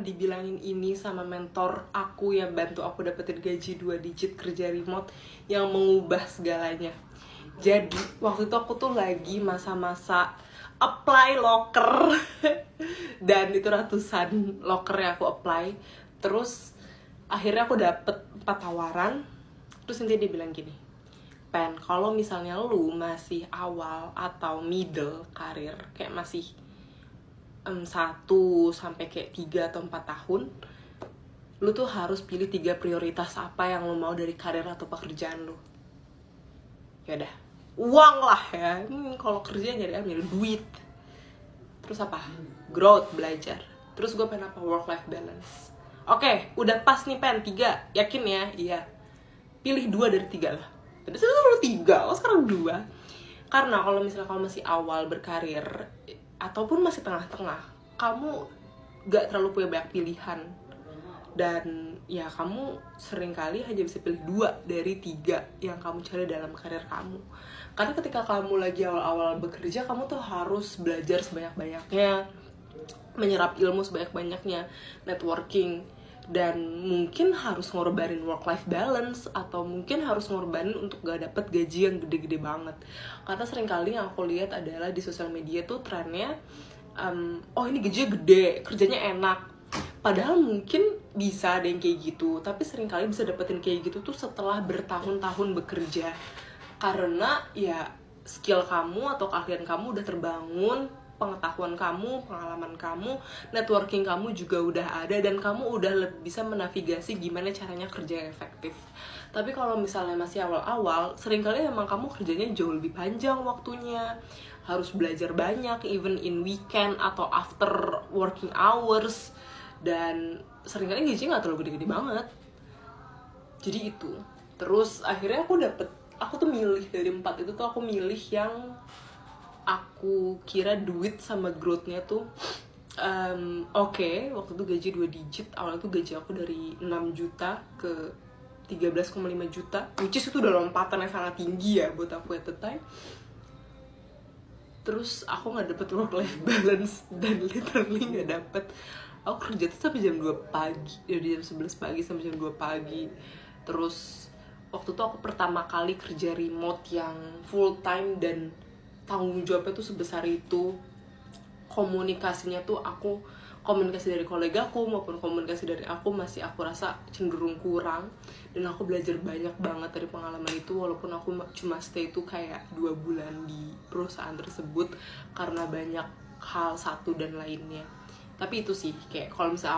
dibilangin ini sama mentor aku yang bantu aku dapetin gaji 2 digit kerja remote yang mengubah segalanya. Jadi waktu itu aku tuh lagi masa-masa apply loker dan itu ratusan loker yang aku apply. Terus akhirnya aku dapet 4 tawaran. Terus nanti dia bilang gini, Pen, kalau misalnya lu masih awal atau middle karir, kayak masih 1 sampai kayak 3 atau 4 tahun, lu tuh harus pilih 3 prioritas apa yang lu mau dari karir atau pekerjaan lu. Yaudah, uang lah ya. Kalau kerja nyari duit. Terus apa? Growth, belajar. Terus gue pengen apa? Work-life balance. Oke, udah pas nih Pen, 3. Yakin ya? Iya. Pilih 2 dari 3 lah. Tadi selalu 3, oh sekarang 2. Karena kalau misalnya kamu masih awal berkarir ataupun masih tengah-tengah, kamu gak terlalu punya banyak pilihan. Dan ya kamu seringkali hanya bisa pilih 2 dari 3 yang kamu cari dalam karir kamu. Karena ketika kamu lagi awal-awal bekerja, kamu tuh harus belajar sebanyak-banyaknya, menyerap ilmu sebanyak-banyaknya, networking, dan mungkin harus ngorbanin work-life balance, atau mungkin harus ngorbanin untuk gak dapet gaji yang gede-gede banget. Karena seringkali yang aku lihat adalah di sosial media tuh trennya, oh ini gajinya gede, kerjanya enak. Padahal mungkin bisa ada yang kayak gitu, tapi seringkali bisa dapetin kayak gitu tuh setelah bertahun-tahun bekerja. Karena ya skill kamu atau keahlian kamu udah terbangun, pengetahuan kamu, pengalaman kamu, networking kamu juga udah ada, dan kamu udah bisa menavigasi gimana caranya kerja yang efektif. Tapi kalau misalnya masih awal-awal, seringkali emang kamu kerjanya jauh lebih panjang waktunya, harus belajar banyak, even in weekend atau after working hours, dan seringkali gajinya gak terlalu gede-gede banget. Jadi itu. Terus akhirnya aku tuh milih dari 4 itu tuh, aku milih yang aku kira duit sama growth-nya tuh oke. Waktu itu gaji 2 digit. Awalnya tuh gaji aku dari 6 juta ke 13,5 juta, which is itu udah lompatan yang sangat tinggi ya buat aku at the time. Terus aku gak dapet work-life balance, dan literally gak dapet. Aku kerja tuh sampai jam 2 pagi, dari jam 11 pagi sampai jam 2 pagi. Terus waktu itu aku pertama kali kerja remote yang full time dan tanggung jawabnya tuh sebesar itu. Komunikasinya tuh komunikasi dari kolegaku maupun komunikasi dari aku masih aku rasa cenderung kurang, dan aku belajar banyak banget dari pengalaman itu, walaupun aku cuma stay tuh kayak 2 bulan di perusahaan tersebut karena banyak hal satu dan lainnya. Tapi itu sih, kayak kalau misalnya